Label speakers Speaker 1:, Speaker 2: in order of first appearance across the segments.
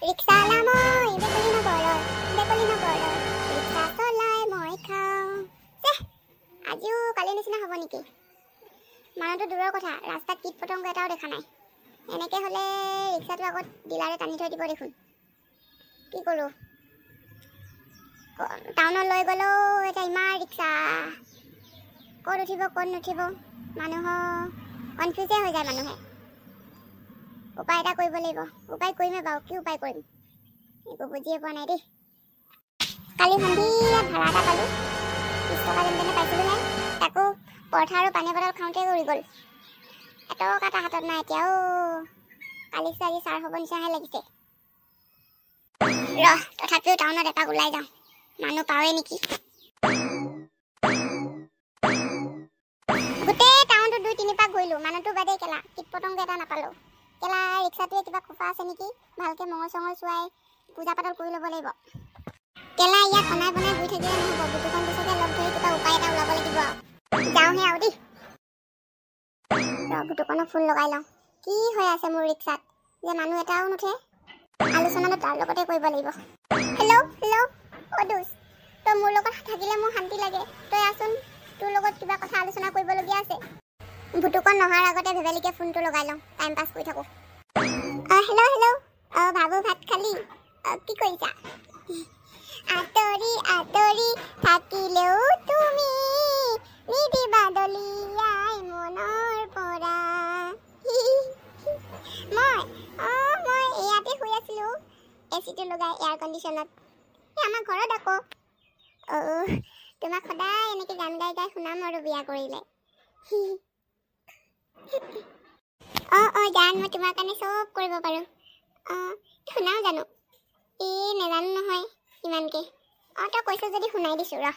Speaker 1: ৰিক্সালা মই বেকলি নগৰৰ ৰিক্সা চলাই মই খাওঁ। আজিও কালি নিচিনা হ'ব নেকি? মানুহটো দূৰৰ কথা, ৰাস্তাত কীট পতংগ এটাও দেখা নাই। এনেকৈ হ'লে ৰিক্সাটো আগত ডিলাৰে টানি থৈ দিব দেখোন। কি কৰোঁ? টাউনত লৈ গ'লেও এতিয়া ইমান ৰিক্সা, ক'ত উঠিব ক'ত নুঠিব, মানুহৰ কনফিউজে হৈ যায় মানুহে। উপায় এটা কৰিব লাগিব। উপায় কৰিমেই বাৰু, কি উপায় কৰিম একো বুজিয়ে পোৱা নাই দেই। কালি সন্ধিয়া ভাড়া এটা পালোঁ, 30 টকা যেন তেনে পাইছিলোঁহে। তাকো পৰঠা আৰু পানী বটল খাওঁতে উৰি গ'ল। এটকা এটা হাতত নাই এতিয়াও। কালি আজি চাৰ হ'ব নিচিনাহে লাগিছে। তথাপিও টাউনত এপাক ওলাই যাওঁ, মানুহ পাওঁৱে নেকি। গোটেই টাউনটো 2-3 পাক ঘূৰিলোঁ, মানুহটো বাদেই কেলা, কীট পতংগ এটা নাপালোঁ। কেলা ৰিক্সাটোৱে কিবা খোপা আছে নেকি, ভালকৈ মঙল চঙল চোৱাই পূজা পাতল কৰি ল'ব লাগিব। কেলা ইয়াত অনাই বনাই গৈ থাকিলে নহ'ব, বুটুখন পিছতে লগ ধৰি কিবা উপায় এটা ওলাব লাগিব আৰু। যাওঁহে আৰু দেই। বুটুখনক ফোন লগাই লওঁ। কি হৈ আছে মোৰ ৰিক্সাত যে মানুহ এটাও নুঠে? আলোচনাটো তাৰ লগতে কৰিব লাগিব। হেল্ল' অ' দোষ, তই মোৰ লগত থাকিলে মোৰ শান্তি লাগে। তই আছোন, তোৰ লগত কিবা কথা আলোচনা কৰিবলগীয়া আছে। বুটুকন নহাৰ আগতে ভেবেলিকে ফোনটো লগাই লওঁ, টাইম পাছ কৰি থাকোঁ। হেল্ল'। বাবু ভাত খালি? কি কৰিছা? আঁতৰি আঁতৰি থাকিলেও তুমি নিদিবা দলিয়াই মনৰ পৰা। মই ইয়াতে শুই আছিলোঁ, এচিটো লগাই এয়াৰ কণ্ডিশ্যনত। আমাৰ ঘৰত আকৌ। তোমাক সদায় এনেকৈ গান গাই গাই শুনাম আৰু বিয়া কৰিলে। জান, মই তোমাৰ কাৰণে চব কৰিব পাৰোঁ। শুনাও জানো? নেজানো নহয় ইমানকৈ। তই কৈছ যদি শুনাই দিছোঁ ৰহ।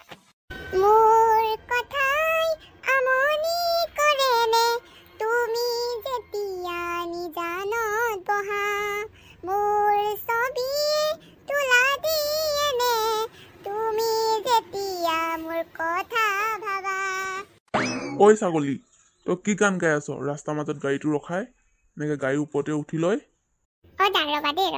Speaker 1: মোৰ কথাই আমনি কৰেনে তুমি যেতিয়া নিজানত বহা, মোৰ ছবি তোলা দিয়েনে তুমি যেতিয়া মোৰ কথা ভাবা।
Speaker 2: ঐ ছাগলী, তই কি গান গাই আছ? ৰাস্তাৰ মাজত গাড়ীটো ৰখাই এনেকৈ গাড়ীৰ ওপৰতে উঠি লয়।
Speaker 1: ৰবা দেই।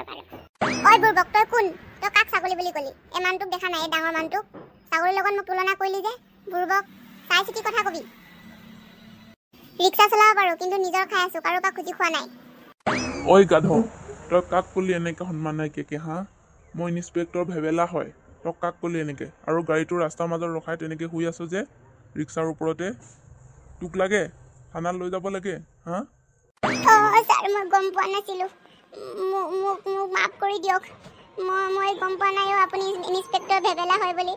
Speaker 1: বুৰ্বক, তই কোন? তই কাক ছাগলী বুলি ক'লি? এই মানুহটোক দেখা নাই, এই ডাঙৰ মানুহটোক ছাগলীৰ লগত মোক তুলনা কৰিলি যে। বুৰ্বক, চাই চিতি কথা কবি। ৰিক্সা চলাব পাৰোঁ, কিন্তু নিজৰ খাই আছোঁ, কাৰোবাক খুজি খোৱা নাই।
Speaker 2: ঐ গাধ, তই কাক ক'লি এনেকৈ সন্মান নাইকিয়াকৈ? মই ইন্সপেক্টৰ ভেবেলা হয়, তই কাক ক'লি এনেকৈ? আৰু গাড়ীটো ৰাস্তাৰ মাজত ৰখাই তেনেকৈ শুই আছ যে ৰিক্সাৰ ওপৰতে, তোক লাগে? থানাত লৈ যাব লাগে?
Speaker 1: ছাৰ, মই গম পোৱা নাছিলোঁ, মোক মাফ কৰি দিয়ক। মই গম পোৱা নাই আপুনি ইন্সপেক্টৰ ভেবেলা হয় বুলি।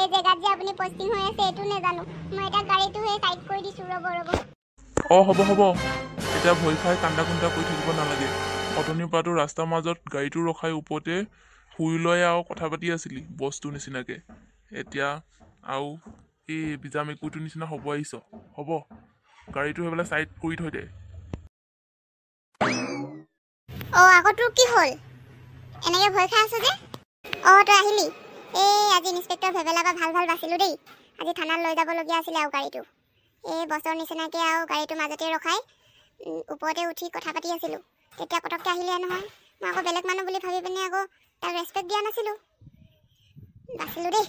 Speaker 1: এই জেগাত যে আপুনি পষ্টিং হৈ আছে এইটো নেজানো। মই এতিয়া গাড়ীটো চাইড কৰি দিছোঁ। ৰ'ব।
Speaker 2: হ'ব, এতিয়া ভয় খাই কান্দা কুন্দা কৰি থাকিব নালাগে। অথনিৰ পৰাতো ৰাস্তাৰ মাজত গাড়ীটো ৰখাই ওপৰতে শুই লৈ আৰু কথা পাতি আছিলি বস্তু নিচিনাকৈ। এতিয়া আৰু এই বিজা মেকুৰীটোৰ নিচিনা হ'ব আহিছ। হ'ব, গাড়ীটো সেইফালে চাইড কৰি থৈ দে।
Speaker 1: আকৌ তোৰ কি হ'ল? এনেকৈ ভয় খাই আছ যে? তই আহিলি? আজি ইন্সপেক্টৰ ভেবেলা বা ভাল বাচিলোঁ দেই। আজি থানাত লৈ যাবলগীয়া আছিলে আৰু গাড়ীটো। বছৰ নিচিনাকৈ আৰু গাড়ীটো মাজতে ৰখাই ওপৰতে উঠি কথা পাতি আছিলোঁ। তেতিয়া পটককৈ আহিলে নহয়। মই আকৌ বেলেগ মানুহ বুলি ভাবি পিনে আকৌ তাক ৰেচপেক্ট দিয়া নাছিলোঁ। বাচিলোঁ দেই।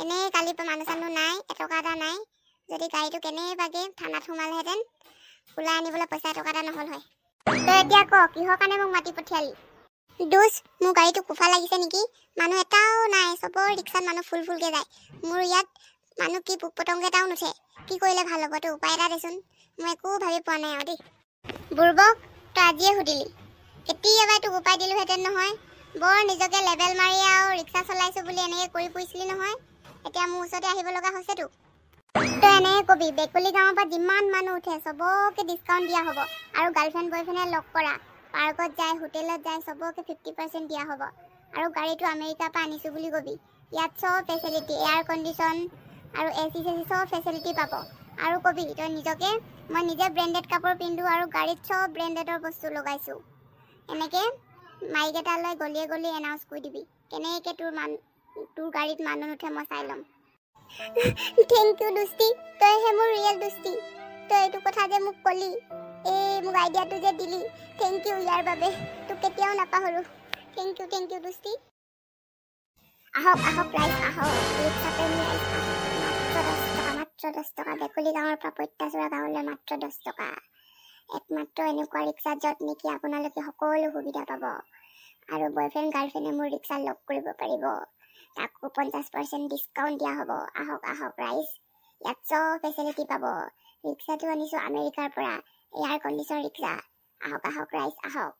Speaker 1: এনেই কালি মানুহ চানুহ নাই, এটকা এটা নাই। যদি গাড়ীটো কেনেবাকৈ থানাত সোমালেহেঁতেন, ওলাই আনিবলৈ পইচা এটকা এটা নহ'ল হয়। তই এতিয়া ক, কিহৰ কাৰণে মোক মাতি পঠিয়ালি? দোষ, মোৰ গাড়ীটো কোফা লাগিছে নেকি? মানুহ এটাও নাই, চবৰ ৰিক্সাত মানুহ ফুলকৈ যায়। মোৰ ইয়াত মানুহ কি পোক পতংগ এটাও নুঠে। কি কৰিলে ভাল হ'ব? তই উপায় এটা দেচোন। মই একো ভাবি পোৱা নাই আৰু দেই। বুৰ্বক, তই আজিয়ে সুধিলি, কেতিয়াবাই তোক উপায় দিলোঁহেঁতেন নহয়। বৰ নিজকে লেবেল মাৰি আৰু ৰিক্সা চলাইছোঁ বুলি এনেকৈ কৰি ফুৰিছিলি নহয়। এতিয়া মোৰ ওচৰতে আহিব লগা হৈছে তোক। তই এনেকৈ কবি, বেকলি গাঁৱৰ পৰা যিমান মানুহ উঠে চবকে ডিছকাউণ্ট দিয়া হ'ব। আৰু গাৰ্লফ্ৰেণ্ড বয়ফ্ৰেণ্ডে লগ কৰা, পাৰ্কত যায়, হোটেলত যায়, চবকে 50% দিয়া হ'ব। আৰু গাড়ীটো আমেৰিকাৰ পৰা আনিছোঁ বুলি কবি। ইয়াত চব ফেচিলিটি, এয়াৰ কণ্ডিশ্যন আৰু AC চব ফেচিলিটি পাব। আৰু কবি তই নিজকে, মই নিজে ব্ৰেণ্ডেড কাপোৰ পিন্ধোঁ আৰু গাড়ীত চব ব্ৰেণ্ডেডৰ বস্তু লগাইছোঁ। এনেকৈ মাইক এটা লৈ গলিয়ে এনাউন্স কৰি দিবি। কেনেকৈ তোৰ গাড়ীত মানুহ নুঠে মই চাই ল'ম। থেংক ইউ দোস্তি, তইহে মোৰ ৰিয়েল দোস্তি। তই এইটো কথা যে মোক ক'লি, মোক আইডিয়াটো যে দিলি, থেংক ইউ ইয়াৰ বাবে। তোক কেতিয়াও নাপাহৰোঁ। থেংক ইউ দোস্তি আহক আহক ৰাইজ আহক ৰিক্সা প্ৰেমী ৰাইজ মাত্ৰ 10 টকা বেকুলি গাঁৱৰ পৰা পইতাচোৰা গাঁৱলৈ মাত্ৰ 10 টকা একমাত্ৰ এনেকুৱা ৰিক্সা য'ত নেকি আপোনালোকে সকলো সুবিধা পাব আৰু বয়ফ্ৰেণ্ড গাৰ্লফ্ৰেণ্ডে মোৰ ৰিক্সা লগ কৰিব পাৰিব তাকো 50% ডিছকাউণ্ট দিয়া হ'ব আহক আহক ৰাইজ ইয়াত চব ফেচিলিটি পাব ৰিক্সাটো আনিছোঁ আমেৰিকাৰ পৰা এয়াৰ কণ্ডিশ্যন ৰিক্সা আহক আহক ৰাইজ আহক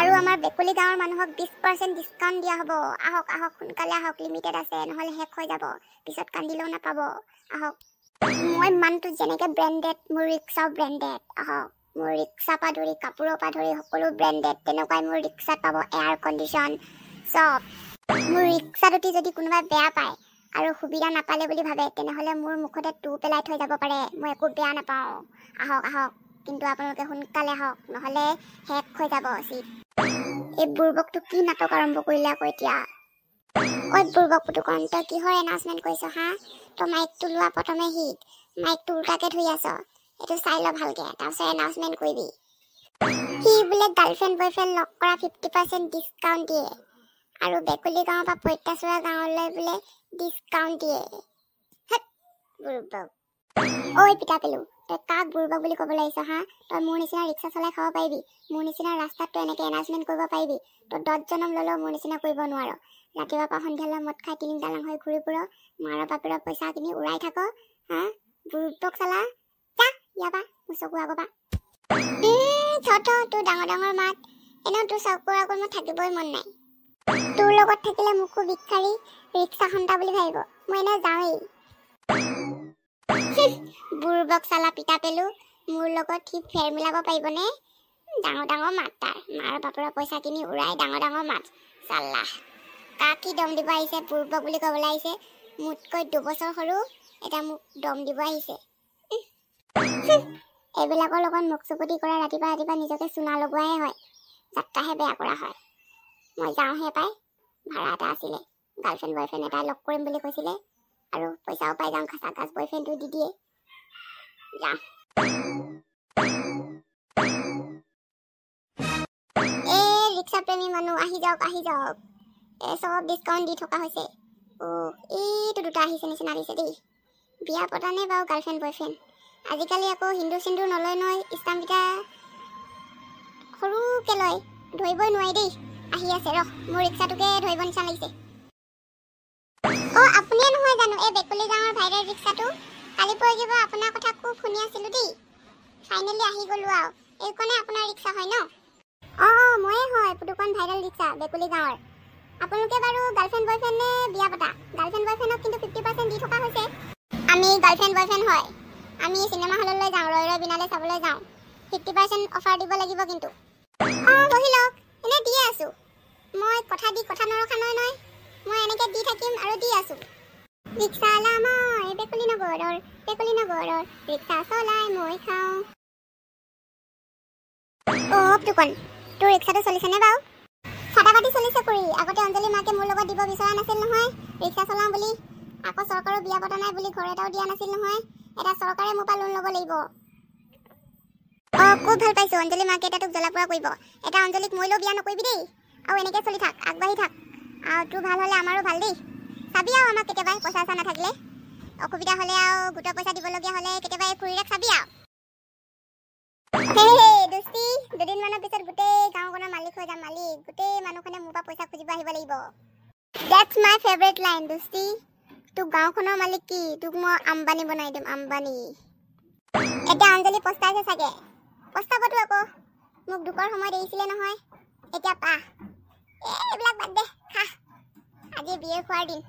Speaker 1: আৰু আমাৰ বেকুলি গাঁৱৰ মানুহক 20% ডিছকাউণ্ট দিয়া হ'ব আহক আহক সোনকালে আহক লিমিটেড আছে নহ'লে শেষ হৈ যাব পিছত কান্দিলেও নাপাব আহক মই মানটো যেনেকৈ ব্ৰেণ্ডেড মোৰ ৰিক্সাও ব্ৰেণ্ডেড আহক মোৰ ৰিক্সা পৰা ধৰি কাপোৰৰ পৰা ধৰি সকলো ব্ৰেণ্ডেড তেনেকুৱাই মোৰ ৰিক্সাত পাব এয়াৰ কণ্ডিশ্যন চব মোৰ ৰিক্সাটোতে যদি কোনোবাই বেয়া পায় আৰু সুবিধা নাপালে বুলি ভাবে তেনেহ'লে মোৰ মুখতে টু পেলাই থৈ যাব পাৰে মই একো বেয়া নাপাওঁ আহক আহক কিন্তু আপোনালোকে সোনকালে আহক নহ'লে শেষ হৈ যাব চিট এই বুৰ্বকটো কি নাটক আৰম্ভ কৰিলে আকৌ এতিয়া ঐ বুৰ্বক পুতুকণ তই কিহৰ এনাউন্সমেণ্ট কৰিছ হা তই মাইকটো লোৱা প্ৰথমে হিট মাইকটো উল্টাকে ধৰি আছ এইটো চাই ল ভালকে তাৰপিছত এনাউন্সমেণ্ট কৰিবি সি বোলে গাৰ্লফ্ৰেণ্ড বয়ফ্ৰেণ্ড লগ কৰা 50% ডিছকাউণ্ট দিয়ে আৰু বেকুলি গাঁৱৰ পৰা পইতাচোৰা গাঁৱলৈ বোলে ডিছকাউণ্ট দিয়ে বুৰ্বক ঐ পিতা পেলু তই কাক বুৰ্বক বুলি ক'ব লাগিছ হা তই মোৰ নিচিনা ৰিক্সা চলাই খাব পাৰিবি মোৰ নিচিনা ৰাস্তাত তই এনেকৈ এনাউন্সমেণ্ট কৰিব পাৰিবি তই 10 জনম ল'লেও মোৰ নিচিনা কৰিব নোৱাৰ ৰাতিপুৱাৰ পৰা সন্ধিয়ালৈ মদ খাই তিনি দালাং হৈ ঘূৰি ফুৰ মাৰৰ বাপেৰৰ পইচা কিনি উৰাই থাক হা বুৰ্বক চালা যা ইয়াৰ পৰা মোৰ চকুৰ আগৰ পৰা তোৰ ডাঙৰ ডাঙৰ মাত এনেও তোৰ চকুৰ আগত মোৰ থাকিবই মন নাই তোৰ লগত থাকিলে মোকো ভিক্ষাৰী ৰিক্সা খন্তা বুলি ভাবিব মই এনে যাওঁৱেই বুৰ্বক চালা পিতা পেলু মোৰ লগত সি ফেৰ মিলাব পাৰিবনে ডাঙৰ ডাঙৰ মাত তাৰ মাৰ বাপেৰৰ পইচা কিনি উৰাই ডাঙৰ ডাঙৰ মাত চালা কাক কি দম দিব আহিছে বুৰ্বক বুলি ক'বলৈ আহিছে মোতকৈ 2 বছৰ সৰু এটা মোক দম দিব আহিছে এইবিলাকৰ লগত মুখ চুপতি কৰা ৰাতিপুৱা ৰাতিপুৱা নিজকে চুনা লগোৱাহে হয় যাত্ৰাহে বেয়া কৰা হয় মই যাওঁহে পাই ভাড়া এটা আছিলে গাৰ্লফ্ৰেণ্ড বয়ফ্ৰেণ্ড এটাই লগ কৰিম বুলি কৈছিলে আৰু পইচাও পাই যাওঁ খাচা খাচ বয়ফ্ৰেণ্ডটো দি দিয়ে যাওঁ ৰিক্সা প্ৰেমী মানুহ আহি যাওক চব ডিছকাউণ্ট দি থকা হৈছে এইটো দুটা আহিছে নিচিনা দিছে দেই বিয়া পতা নে বাৰু গাৰ্লফ্ৰেণ্ড বয়ফ্ৰেণ্ড আজিকালি আকৌ হিন্দু চিন্দু নলয় নহয় ইষ্টামকেইটা সৰুকৈ লয় ধৰিবই নোৱাৰি দেই আহি আছে মোৰ ৰিক্সাটোকে ধৰিব নিচিনা লাগিছে আপুনিয়ে নহয় জানো এই বেকুলি গাঁৱৰ ভাইৰেল ৰিক্সাটো কালি পৰহি পৰা আপোনাৰ কথা খুব শুনি আছিলোঁ দেই ফাইনেলি আহি গ'লো আৰু এইখনে আপোনাৰ ৰিক্সা হয় ন ময়ে হয় পুতুকণ ভাইৰেল ৰিক্সা বেকুলি গাঁৱৰ আপোনালোকে বাৰু গাৰ্লফ্ৰেণ্ড বয়ফ্ৰেণ্ড নে বিয়া পতা গাৰ্লফ্ৰেণ্ড বয়ফ্ৰেণ্ডক কিন্তু 50% দি থকা হৈছে আমি গাৰ্লফ্ৰেণ্ড বয়ফ্ৰেণ্ড হয় আমি চিনেমা হললৈ যাওঁ ৰৈ ৰৈ বিনালে চাবলৈ যাওঁ 50% অফাৰ দিব লাগিব কিন্তু বহি লওক এনে দিয়ে আছোঁ মই কথা দি কথা নৰখা নহয় মই এনেকৈ দি থাকিম আৰু দি আছোঁ ৰিক্সালা মই বেকুলি নগৰৰ ৰিক্সা চলাই মই খাওঁ পুতুকণ তোৰ ৰিক্সাটো চলিছেনে বাৰু ফাটাফাটি চলিছে কৰি আগতে অঞ্জলি মাকে মোৰ লগত দিব বিচৰা নাছিল নহয় ৰিক্সা চলাওঁ বুলি আকৌ চৰকাৰৰ বিয়া পতা নাই বুলি ঘৰ এটাও দিয়া নাছিল নহয় এটা চৰকাৰে মোৰ পৰা লোন ল'ব লাগিব খুব ভাল পাইছোঁ অঞ্জলি মাকে এটা তোক জ্বলা-পোৰা কৰিব এটা অঞ্জলিক মৰিলেও বিয়া নকৰিবি দেই আৰু এনেকৈ চলি থাক আগবাঢ়ি থাক আৰু তোৰ ভাল হ'লে আমাৰো ভাল দেই চাবি আৰু আমাক কেতিয়াবা পইচা চইচা নাথাকিলে অসুবিধা হ'লে আৰু গোটৰ পইচা দিবলগীয়া হ'লে কেতিয়াবা এই খুৰীৰেক চাবি আৰু দোস্তি দুদিনমানৰ পিছত গোটেই গাঁওখনৰ মালিক হৈ যাম মালিক গোটেই মানুহখনে মোৰ পৰা পইচা খুজিব আহিব লাগিব ডেটছ মাই ফেভৰেট লাইন দোস্তি তোক গাঁওখনৰ মালিক কি তোক মই আম্বানী বনাই দিম আম্বানী এতিয়া অঞ্জলি পস্তাইছে চাগে পস্তাবতো আকৌ মোক দুখৰ সময়ত এৰিছিলে নহয় এতিয়া পা এইবিলাক বাদ দে খা আজি বিয়ে খোৱাৰ দিন